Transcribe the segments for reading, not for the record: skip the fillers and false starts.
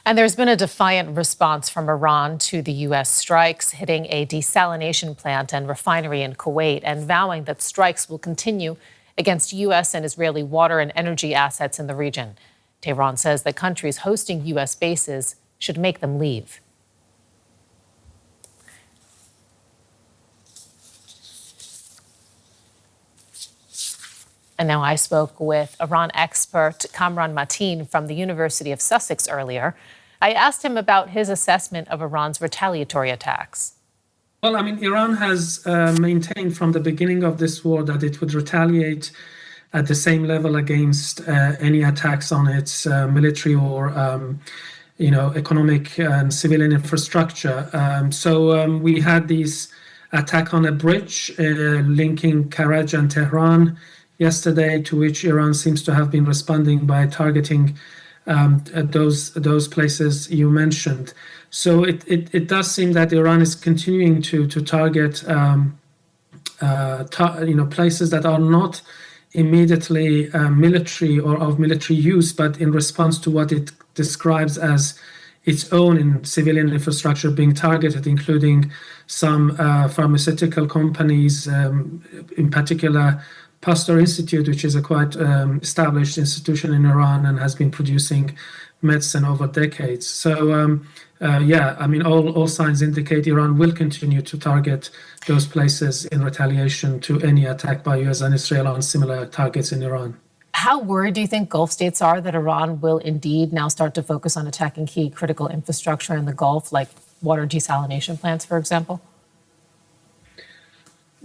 And there's been a defiant response from Iran to the U.S. strikes, hitting a desalination plant and refinery in Kuwait, and vowing that strikes will continue against U.S. and Israeli water and energy assets in the region. Tehran says that countries hosting U.S. bases should make them leave. And now I spoke with Iran expert Kamran Matin from the University of Sussex earlier. I asked him about his assessment of Iran's retaliatory attacks. Well, Iran has maintained from the beginning of this war that it would retaliate at the same level against any attacks on its military or economic and civilian infrastructure. We had this attack on a bridge linking Karaj and Tehran yesterday, to which Iran seems to have been responding by targeting those places you mentioned. So it does seem that Iran is continuing to target places that are not immediately military or of military use, but in response to what it describes as its own in civilian infrastructure being targeted, including some pharmaceutical companies, in particular Pasteur Institute, which is a quite established institution in Iran and has been producing medicine over decades. So, all signs indicate Iran will continue to target those places in retaliation to any attack by US and Israel on similar targets in Iran. How worried do you think Gulf states are that Iran will indeed now start to focus on attacking key critical infrastructure in the Gulf, like water desalination plants, for example?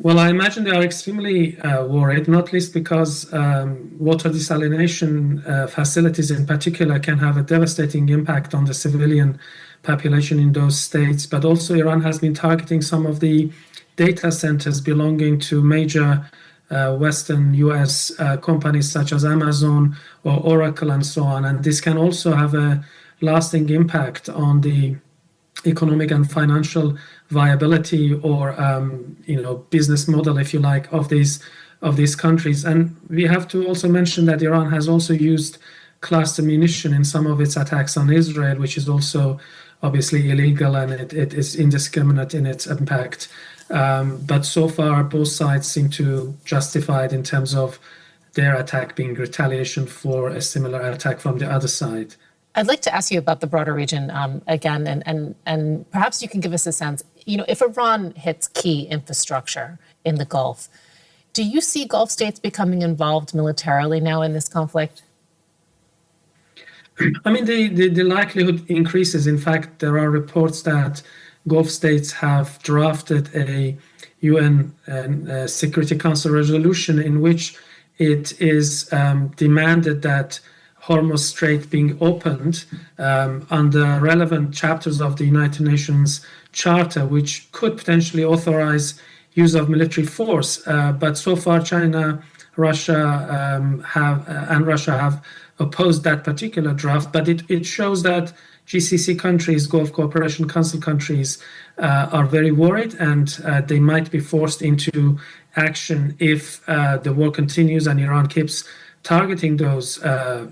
Well, I imagine they are extremely worried, not least because water desalination facilities in particular can have a devastating impact on the civilian population in those states. But also Iran has been targeting some of the data centers belonging to major Western US companies such as Amazon or Oracle and so on. And this can also have a lasting impact on the economic and financial viability or business model, if you like, of these countries. And we have to also mention that Iran has also used cluster munition in some of its attacks on Israel, which is also obviously illegal, and it is indiscriminate in its impact. But so far, both sides seem to justify it in terms of their attack being retaliation for a similar attack from the other side. I'd like to ask you about the broader region again, and perhaps you can give us a sense. If Iran hits key infrastructure in the Gulf, do you see Gulf states becoming involved militarily now in this conflict? The likelihood increases. In fact, there are reports that Gulf states have drafted a UN Security Council resolution in which it is demanded that Hormuz Strait being opened under relevant chapters of the United Nations Charter, which could potentially authorize use of military force. But so far, China, Russia have opposed that particular draft. But it shows that GCC countries, Gulf Cooperation Council countries, are very worried, and they might be forced into action if the war continues and Iran keeps targeting those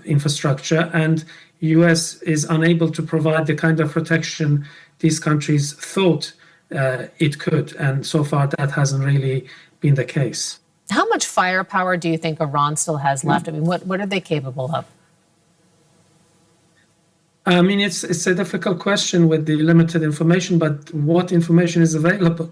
infrastructure, and US is unable to provide the kind of protection these countries thought it could. And so far, that hasn't really been the case. How much firepower do you think Iran still has left? What are they capable of? It's a difficult question with the limited information, but what information is available,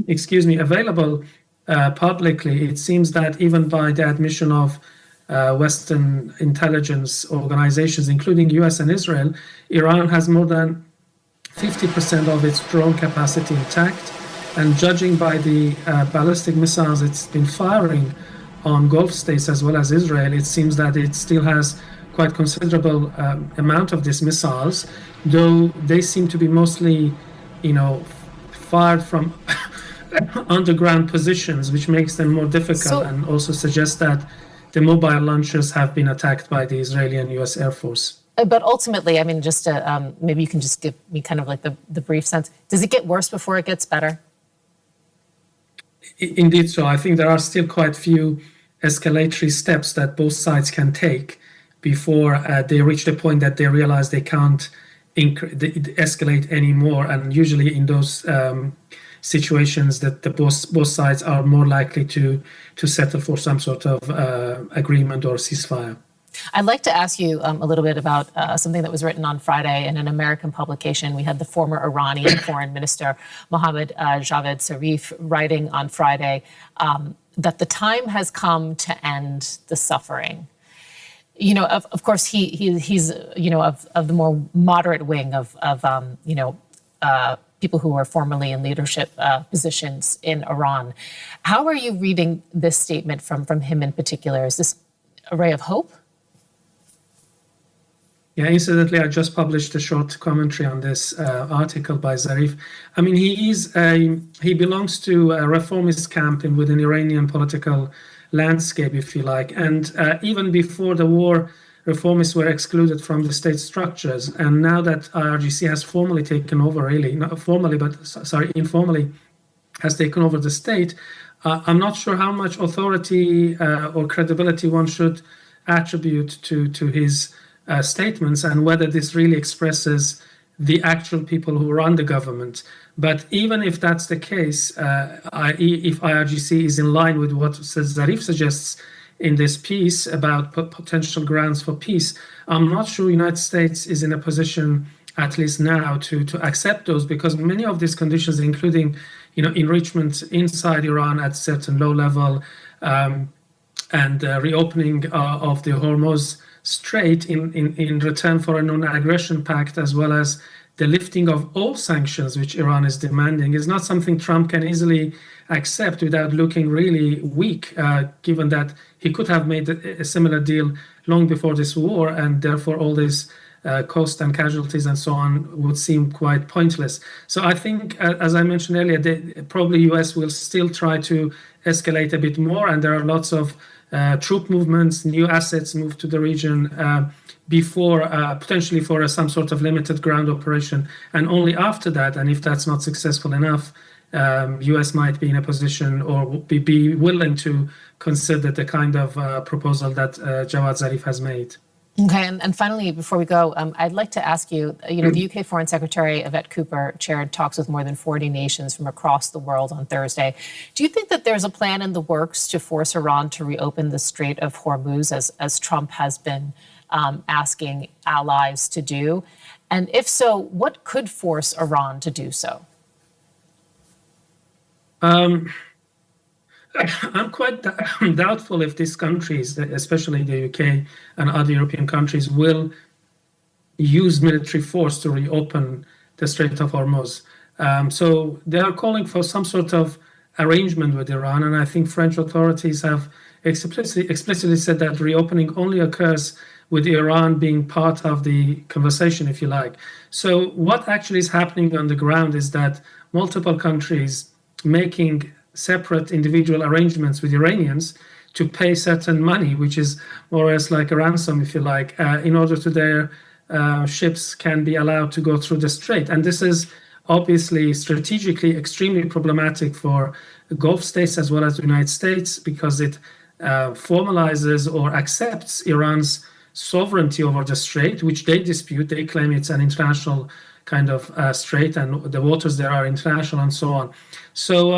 available publicly, it seems that even by the admission of Western intelligence organizations, including US and Israel, Iran has more than 50% of its drone capacity intact. And judging by the ballistic missiles it's been firing on Gulf states as well as Israel, it seems that it still has quite considerable amount of these missiles, though they seem to be mostly, fired from underground positions, which makes them more difficult, and also suggests that the mobile launchers have been attacked by the Israeli and US Air Force. But ultimately, just maybe you can just give me kind of like the brief sense. Does it get worse before it gets better? Indeed so. I think there are still quite few escalatory steps that both sides can take before they reach the point that they realize they can't escalate anymore. And usually in those situations, that both sides are more likely to settle for some sort of agreement or ceasefire. I'd like to ask you a little bit about something that was written on Friday in an American publication. We had the former Iranian foreign minister, Mohammad Javad Zarif, writing on Friday that the time has come to end the suffering. You know, of course, he's you know, of the more moderate wing of you know, people who were formerly in leadership positions in Iran. How are you reading this statement from him in particular? Is this a ray of hope? Yeah, incidentally, I just published a short commentary on this article by Zarif. I mean, he belongs to a reformist camp within Iranian political landscape, if you like. And even before the war, reformists were excluded from the state structures. And now that IRGC has formally taken over, really, not formally, but sorry, informally, has taken over the state, I'm not sure how much authority or credibility one should attribute to his statements, and whether this really expresses the actual people who run the government. But even if that's the case, if IRGC is in line with what Zarif suggests in this piece about potential grounds for peace, I'm not sure the United States is in a position, at least now, to accept those, because many of these conditions, including, you know, enrichment inside Iran at certain low level, and reopening of the Hormuz Strait in return for a non-aggression pact, as well as the lifting of all sanctions which Iran is demanding, is not something Trump can easily accept without looking really weak, given that he could have made a similar deal long before this war, and therefore all these cost and casualties and so on would seem quite pointless. So I think, as I mentioned earlier, probably US will still try to escalate a bit more, and there are lots of troop movements, new assets move to the region before potentially for some sort of limited ground operation. And only after that, and if that's not successful enough, US might be in a position or be willing to consider the kind of proposal that Javad Zarif has made. Okay, and finally, before we go, I'd like to ask you, you know, the UK Foreign Secretary Yvette Cooper chaired talks with more than 40 nations from across the world on Thursday. Do you think that there's a plan in the works to force Iran to reopen the Strait of Hormuz, as Trump has been asking allies to do? And if so, what could force Iran to do so? I'm quite doubtful if these countries, especially the UK and other European countries, will use military force to reopen the Strait of Hormuz. So they are calling for some sort of arrangement with Iran, and I think French authorities have explicitly said that reopening only occurs with Iran being part of the conversation, if you like. So what actually is happening on the ground is that multiple countries making separate individual arrangements with Iranians to pay certain money, which is more or less like a ransom, if you like, in order to their ships can be allowed to go through the strait. And this is obviously strategically extremely problematic for the Gulf states as well as the United States, because it formalizes or accepts Iran's sovereignty over the strait, which they dispute. They claim it's an international kind of strait, and the waters there are international and so on. So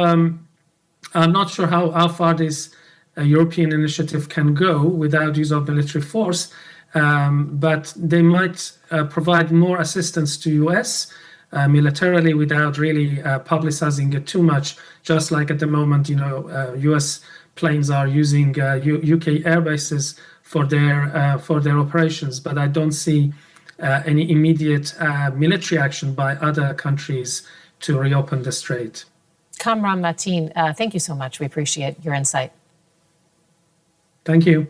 I'm not sure how far this European initiative can go without use of military force, but they might provide more assistance to US militarily without really publicizing it too much. Just like at the moment, you know, US planes are using UK air bases for their operations, but I don't see any immediate military action by other countries to reopen the strait. Kamran, Matin, thank you so much. We appreciate your insight. Thank you.